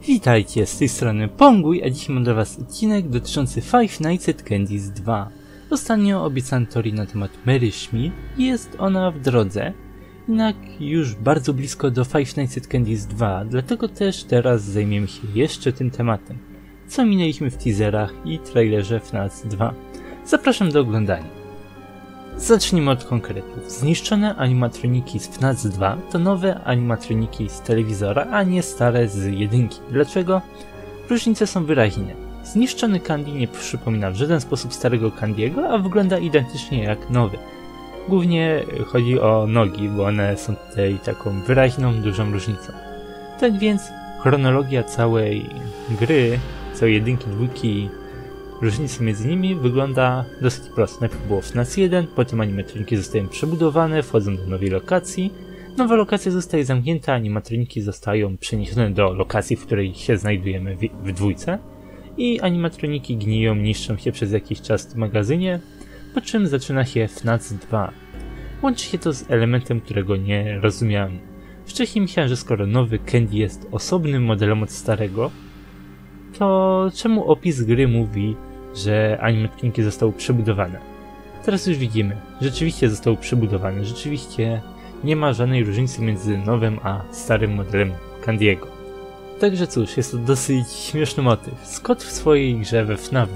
Witajcie, z tej strony Ponguj, a dzisiaj mam dla was odcinek dotyczący Five Nights at Candy's 2. Ostatnio obiecałem teorię na temat Mary Schmidt i jest ona w drodze, jednak już bardzo blisko do Five Nights at Candy's 2, dlatego też teraz zajmiemy się jeszcze tym tematem, co minęliśmy w teaserach i trailerze FNAF 2. Zapraszam do oglądania. Zacznijmy od konkretów. Zniszczone animatroniki z FNAF 2 to nowe animatroniki z telewizora, a nie stare z jedynki. Dlaczego? Różnice są wyraźne. Zniszczony Candy nie przypomina w żaden sposób starego Candy'ego, a wygląda identycznie jak nowy. Głównie chodzi o nogi, bo one są tutaj taką wyraźną, dużą różnicą. Tak więc chronologia całej gry, całej jedynki, dwójki, różnice między nimi wygląda dosyć prosto. Najpierw było FNAF 1, potem animatroniki zostają przebudowane, wchodzą do nowej lokacji. Nowa lokacja zostaje zamknięta, animatroniki zostają przeniesione do lokacji, w której się znajdujemy w dwójce. I animatroniki gniją, niszczą się przez jakiś czas w magazynie, po czym zaczyna się FNAF 2. Łączy się to z elementem, którego nie rozumiałem. Wcześniej myślałem, że skoro nowy Candy jest osobnym modelem od starego, to czemu opis gry mówi, że animatroniki zostały przebudowane? Teraz już widzimy, rzeczywiście zostały przebudowane, rzeczywiście nie ma żadnej różnicy między nowym a starym modelem Candy'ego. Także cóż, jest to dosyć śmieszny motyw. Scott w swojej grze we FNAF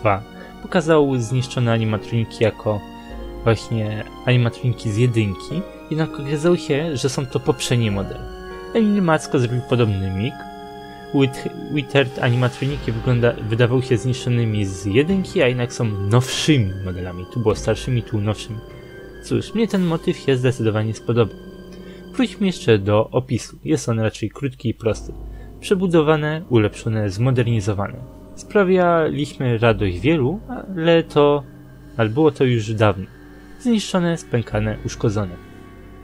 2 pokazał zniszczone animatroniki jako właśnie animatroniki z jedynki, jednak okazało się, że są to poprzednie modele. Emil Macko zrobił podobny mig. Withered animatroniki wydawały się zniszczonymi z jedynki, a jednak są nowszymi modelami. Tu było starszymi, tu nowszymi. Cóż, mnie ten motyw się zdecydowanie spodobał. Wróćmy jeszcze do opisu. Jest on raczej krótki i prosty. Przebudowane, ulepszone, zmodernizowane. Sprawialiśmy radość wielu, ale było to już dawno. Zniszczone, spękane, uszkodzone.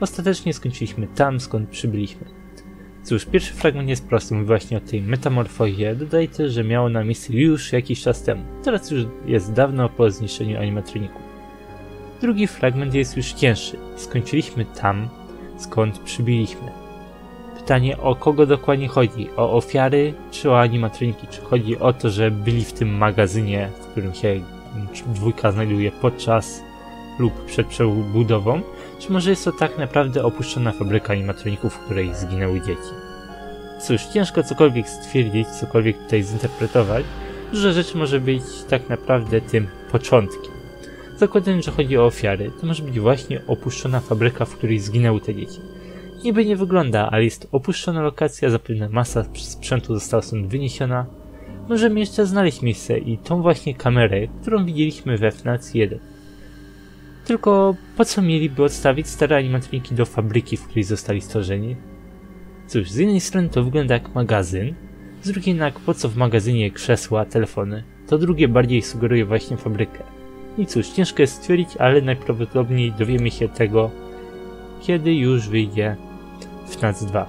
Ostatecznie skończyliśmy tam, skąd przybyliśmy. Cóż, pierwszy fragment jest prosty, mówi właśnie o tej metamorfozie. Dodaj też, że miało na miejsce już jakiś czas temu. Teraz już jest dawno po zniszczeniu animatroników. Drugi fragment jest już cięższy. Skończyliśmy tam, skąd przybyliśmy. Pytanie, o kogo dokładnie chodzi? O ofiary, czy o animatroniki? Czy chodzi o to, że byli w tym magazynie, w którym się dwójka znajduje podczas lub przed przebudową? Czy może jest to tak naprawdę opuszczona fabryka animatroników, w której zginęły dzieci? Cóż, ciężko cokolwiek stwierdzić, cokolwiek tutaj zinterpretować, że rzecz może być tak naprawdę tym początkiem. Zakładając, że chodzi o ofiary, to może być właśnie opuszczona fabryka, w której zginęły te dzieci. Niby nie wygląda, ale jest opuszczona lokacja, zapewne masa sprzętu została stąd wyniesiona. Możemy jeszcze znaleźć miejsce i tą właśnie kamerę, którą widzieliśmy we FNAF 1. Tylko po co mieliby odstawić stare animatroniki do fabryki, w której zostali stworzeni? Cóż, z jednej strony to wygląda jak magazyn, z drugiej jednak po co w magazynie krzesła, telefony? To drugie bardziej sugeruje właśnie fabrykę. I cóż, ciężko jest stwierdzić, ale najprawdopodobniej dowiemy się tego, kiedy już wyjdzie FNAF 2.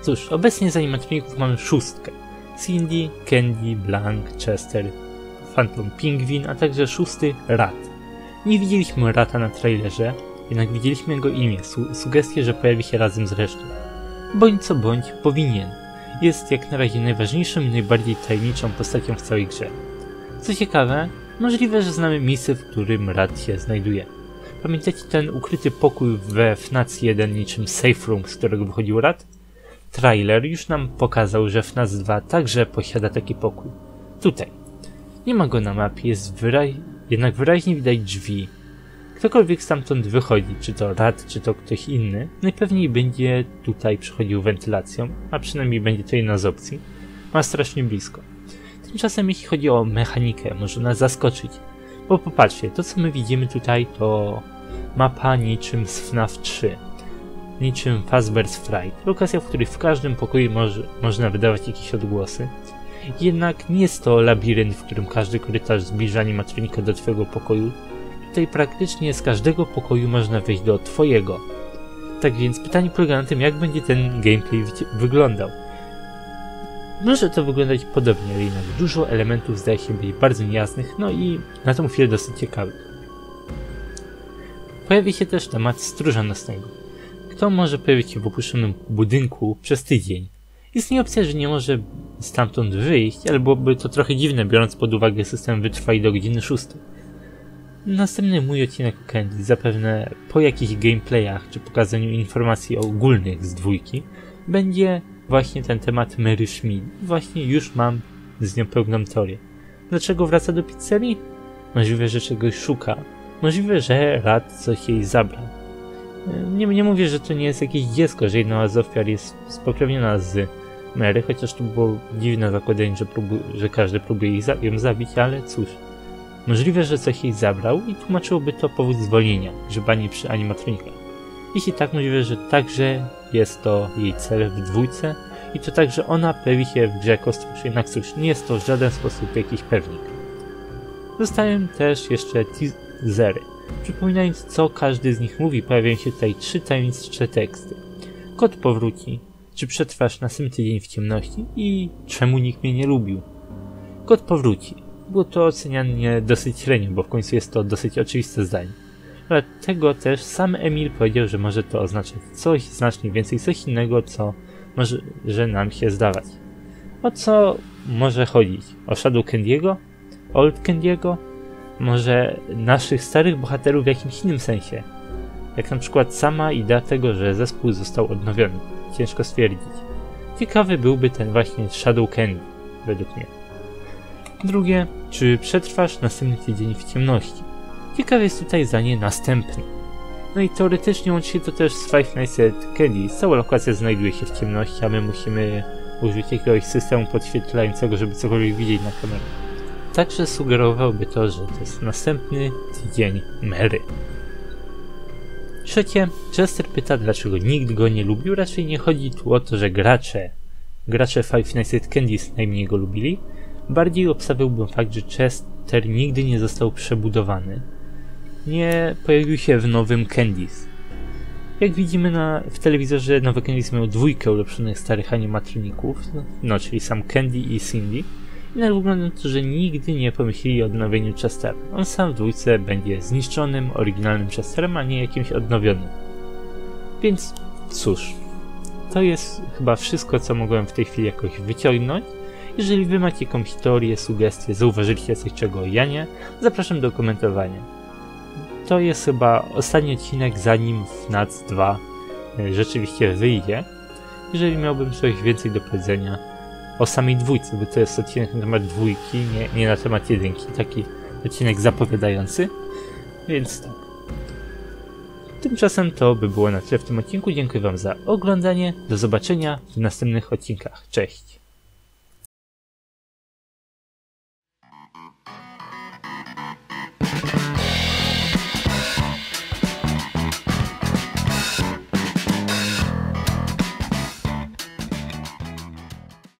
Cóż, obecnie z animatroników mamy 6. Cindy, Candy, Blank, Chester, Phantom Pingwin, a także 6. Rat. Nie widzieliśmy Rata na trailerze, jednak widzieliśmy jego imię, sugestię, że pojawi się razem z resztą. Bądź co bądź, powinien. Jest jak na razie najważniejszą i najbardziej tajemniczą postacią w całej grze. Co ciekawe, możliwe, że znamy miejsce, w którym Rat się znajduje. Pamiętacie ten ukryty pokój we FNAF 1 niczym safe room, z którego wychodził Rat? Trailer już nam pokazał, że FNAF 2 także posiada taki pokój. Tutaj. Nie ma go na mapie, jednak wyraźnie widać drzwi. Ktokolwiek stamtąd wychodzi, czy to Rat, czy to ktoś inny, najpewniej będzie tutaj przechodził wentylacją, a przynajmniej będzie to jedna z opcji. Ma strasznie blisko. Tymczasem jeśli chodzi o mechanikę, może nas zaskoczyć. Bo popatrzcie, to co my widzimy tutaj to mapa niczym z FNAF 3. Niczym Fazbear's Fright. Lokacja, w której w każdym pokoju można wydawać jakieś odgłosy. Jednak nie jest to labirynt, w którym każdy korytarz zbliża animatronika do twojego pokoju. Tutaj praktycznie z każdego pokoju można wejść do twojego. Tak więc pytanie polega na tym, jak będzie ten gameplay wyglądał. Może to wyglądać podobnie, ale jednak dużo elementów zdaje się być bardzo niejasnych, no i na tą chwilę dosyć ciekawych. Pojawi się też temat stróża nocnego. Kto może pojawić się w opuszczonym budynku przez tydzień? Istnieje opcja, że nie może stamtąd wyjść, ale byłoby to trochę dziwne, biorąc pod uwagę system wytrwali do godziny 6. Następny mój odcinek o Candy, zapewne po jakichś gameplayach czy pokazaniu informacji ogólnych z dwójki, będzie właśnie ten temat Mary Schmidt. Właśnie już mam z nią pełną teorię. Dlaczego wraca do pizzerii? Możliwe, że czegoś szuka. Możliwe, że Rad coś jej zabrał. Nie mówię, że to nie jest jakieś dziecko, że jedna z ofiar jest spokrewniona z Mary, chociaż to było dziwne zakładanie, że każdy próbuje ją zabić, ale cóż. Możliwe, że coś jej zabrał i tłumaczyłoby to powód zwolnienia, grzebanie przy animatronikach. Jeśli tak, możliwe, że także jest to jej cel w dwójce i to także ona pojawi się w grze jako stwórz, jednak cóż, nie jest to w żaden sposób jakiś pewnik. Zostają też jeszcze teasery. Przypominając, co każdy z nich mówi, pojawiają się tutaj 3 tajemnicze teksty. Kot powróci, czy przetrwasz następny tydzień w ciemności i czemu nikt mnie nie lubił. Kot powróci. Było to ocenianie dosyć średnio, bo w końcu jest to dosyć oczywiste zdanie. Dlatego też sam Emil powiedział, że może to oznaczać coś znacznie więcej, coś innego, co może nam się zdawać. O co może chodzić? O Shadow Candy'ego? Old Candy'ego? Może naszych starych bohaterów w jakimś innym sensie? Jak na przykład sama idea tego, że zespół został odnowiony. Ciężko stwierdzić. Ciekawy byłby ten właśnie Shadow Candy, według mnie. Drugie, czy przetrwasz następny tydzień w ciemności? Ciekawe jest tutaj zdanie następny. No i teoretycznie łączy się to też z Five Nights at Candy's. Cała lokacja znajduje się w ciemności, a my musimy użyć jakiegoś systemu podświetlającego, żeby cokolwiek widzieć na kamerę. Także sugerowałoby to, że to jest następny tydzień Mary. Trzecie, Chester pyta, dlaczego nikt go nie lubił. Raczej nie chodzi tu o to, że gracze Five Nights at Candy's najmniej go lubili. Bardziej obstawiałbym fakt, że Chester nigdy nie został przebudowany. Nie pojawił się w nowym Candy's. Jak widzimy w telewizorze, nowe Candy's miał 2 ulepszonych starych animatroników, no czyli sam Candy i Cindy. Jednak wygląda na to, że nigdy nie pomyśleli o odnowieniu Chestera. On sam w dwójce będzie zniszczonym, oryginalnym Chesterem, a nie jakimś odnowionym. Więc cóż, to jest chyba wszystko, co mogłem w tej chwili jakoś wyciągnąć. Jeżeli wy macie jakąś teorię, sugestie, zauważyliście coś, czego ja nie, zapraszam do komentowania. To jest chyba ostatni odcinek, zanim FNAF 2 rzeczywiście wyjdzie. Jeżeli miałbym coś więcej do powiedzenia o samej dwójce, bo to jest odcinek na temat dwójki, nie na temat jedynki, taki odcinek zapowiadający, więc tak. Tymczasem to by było na tyle w tym odcinku. Dziękuję wam za oglądanie, do zobaczenia w następnych odcinkach. Cześć!